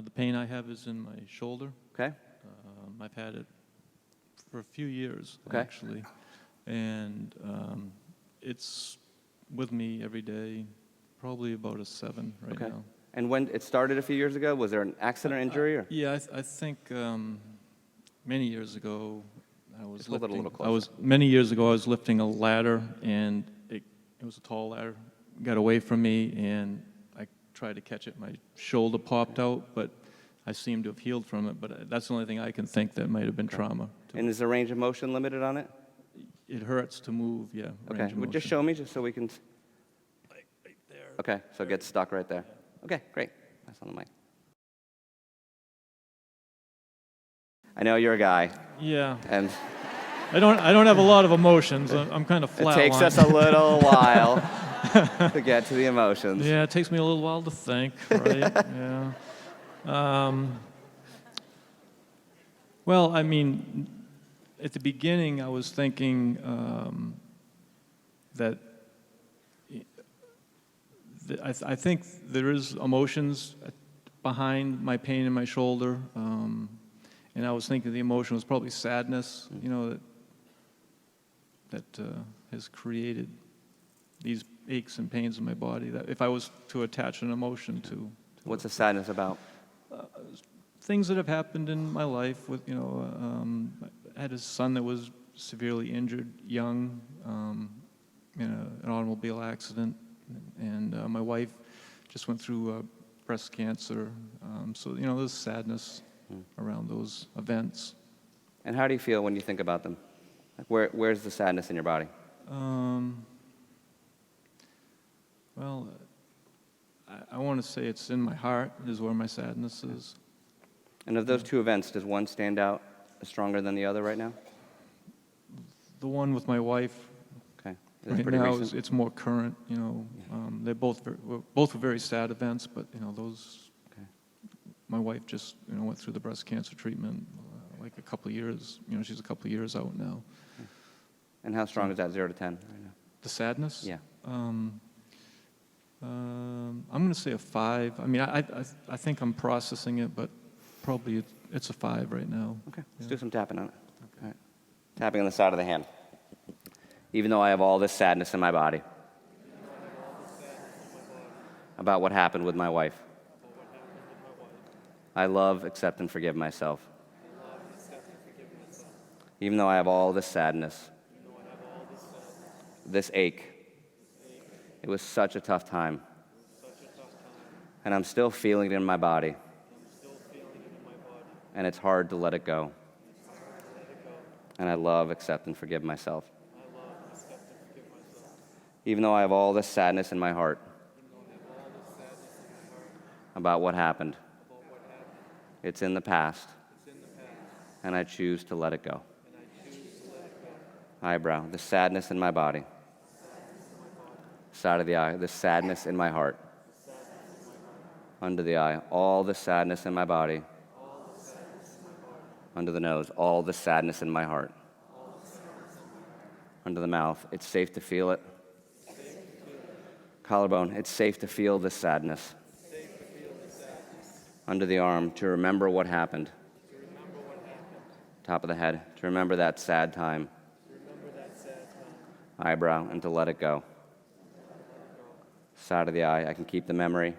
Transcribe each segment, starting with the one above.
The pain I have is in my shoulder. Okay. I've had it for a few years, Okay. actually. And it's with me every day, probably about a 7 right Okay. now. And when it started a few years ago, was there an accident or injury? Or? Yeah, I think many years ago, I was Just hold it a lifting. little closer. Many years ago, I was lifting a ladder, and it was a tall ladder. Got away from me, and I tried to catch it. My shoulder popped out, but I seem to have healed from it. But that's the only thing I can think that might have been trauma. And is the range of motion limited on it? It hurts to move. Yeah. Okay. range of Well, just motion. show me, just so we can. Right there. Okay. So it gets stuck right there. Okay. Great. That's on the mic. I know you're a guy, Yeah. and I don't have a lot of emotions. I'm kind of it flatlined. takes us a little while to get to the emotions. Yeah, it takes me a little while to think, right? Yeah. Well, I mean, at the beginning, I was thinking that I think there is emotions behind my pain in my shoulder, and I was thinking the emotion was probably sadness, you know, that has created these aches and pains in my body. That if I was to attach an emotion to What's the sadness about? things that have happened in my life, with I had a son that was severely injured, young, in an automobile accident, and my wife just went through breast cancer. So there's sadness around those events. And how do you feel when you think about them? Like where's the sadness in your body? Well, I want to say it's in my heart is where my sadness is. And of those two events, does one stand out as stronger than the other right now? The one with my wife Okay. That's right pretty now recent. it's more current. They're both were very sad events, but those. Okay. My wife just went through the breast cancer treatment like a couple of years. She's a couple of years out now. And how strong is that 0 to 10 right now? The sadness? Yeah. I'm going to say a 5. I mean, I think I'm processing it, but probably it's a 5 right now. Okay. Let's do some tapping on it. All right. Tapping on the side of the hand. Even though I have all this sadness in my body about what happened with my wife, I love, accept, and forgive myself. Even though I have all this sadness, this ache, it was such a tough time. And I'm still feeling it in my body. And it's hard to let it go. And I love, accept, and forgive myself. Even though I have all this sadness in my heart about what happened, it's in the past, and I choose to let it go. Eyebrow, the sadness in my body. Side of the eye, the sadness in my heart. Under the eye, all the sadness in my body. Under the nose, all the sadness in my heart. Under the mouth, it's safe to feel it. Collarbone, it's safe to feel this sadness. Under the arm, to remember what happened. Top of the head, to remember that sad time. Eyebrow, and to let it go. Side of the eye, I can keep the memory.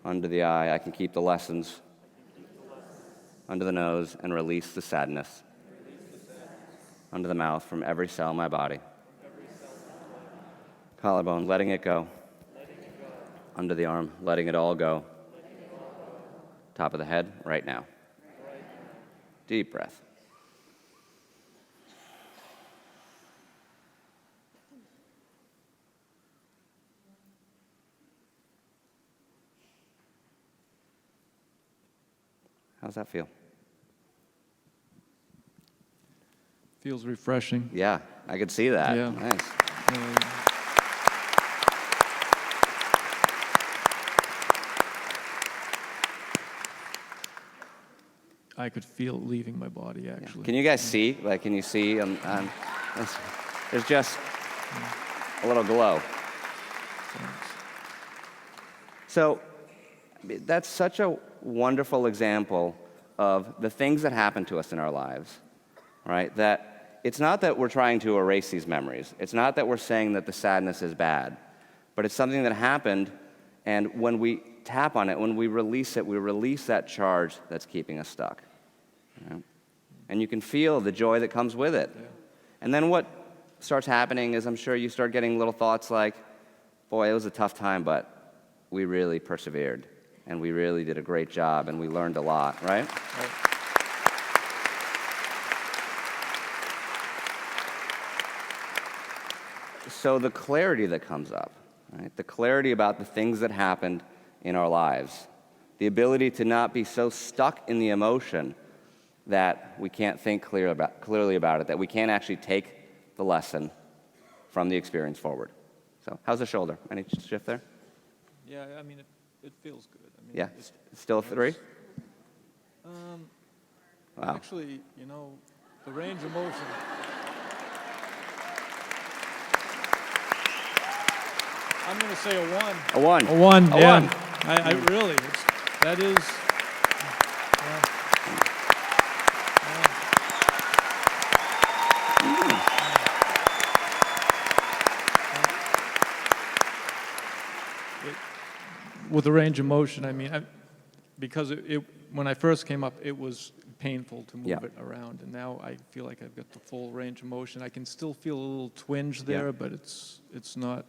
Under the eye, I can keep the lessons. Under the nose, and release the sadness. Under the mouth, from every cell in my body. Collarbone, letting it go. Under the arm, letting it all go. Top of the head, right now. Deep breath. How's that feel? Feels refreshing. Yeah, I could see that. Yeah. Nice. I could feel it leaving my body, actually. Can you guys see? Like, can you see? There's just a little glow. So, that's such a wonderful example of the things that happen to us in our lives, right? That it's not that we're trying to erase these memories. It's not that we're saying that the sadness is bad, but it's something that happened, and when we tap on it, when we release it, we release that charge that's keeping us stuck. Right? And you can feel the joy that comes with it. Yeah. And then what starts happening is, I'm sure you start getting little thoughts like, boy, it was a tough time, but we really persevered, and we really did a great job, and we learned a lot, right? Right. So the clarity that comes up, right? The clarity about the things that happened in our lives, the ability to not be so stuck in the emotion that we can't think clearly about it, that we can't actually take the lesson from the experience forward. So how's the shoulder? Any shift there? Yeah, I mean, it feels good. I mean, Yeah, it's, still a 3? Wow. actually, you know, the range of motion. I'm going to say a 1. A 1. A 1, A yeah. 1. I really, that is, yeah. With the range of motion, I mean, because when I first came up, it was painful to move Yeah. it around, and now I feel like I've got the full range of motion. I can still feel a little twinge there, Yeah. but it's not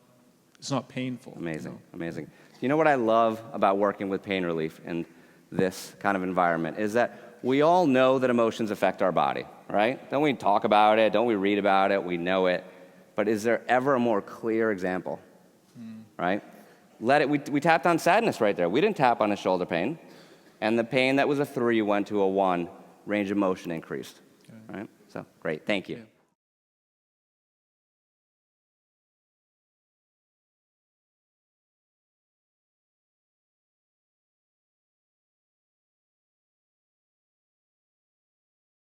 painful. Amazing, You know? amazing. You know what I love about working with pain relief in this kind of environment is that we all know that emotions affect our body, right? Don't we talk about it? Don't we read about it? We know it. But is there ever a more clear example, right? We tapped on sadness right there. We didn't tap on his shoulder pain. And the pain that was a 3 went to a 1. Range of motion increased, right? So great, thank you. Yeah.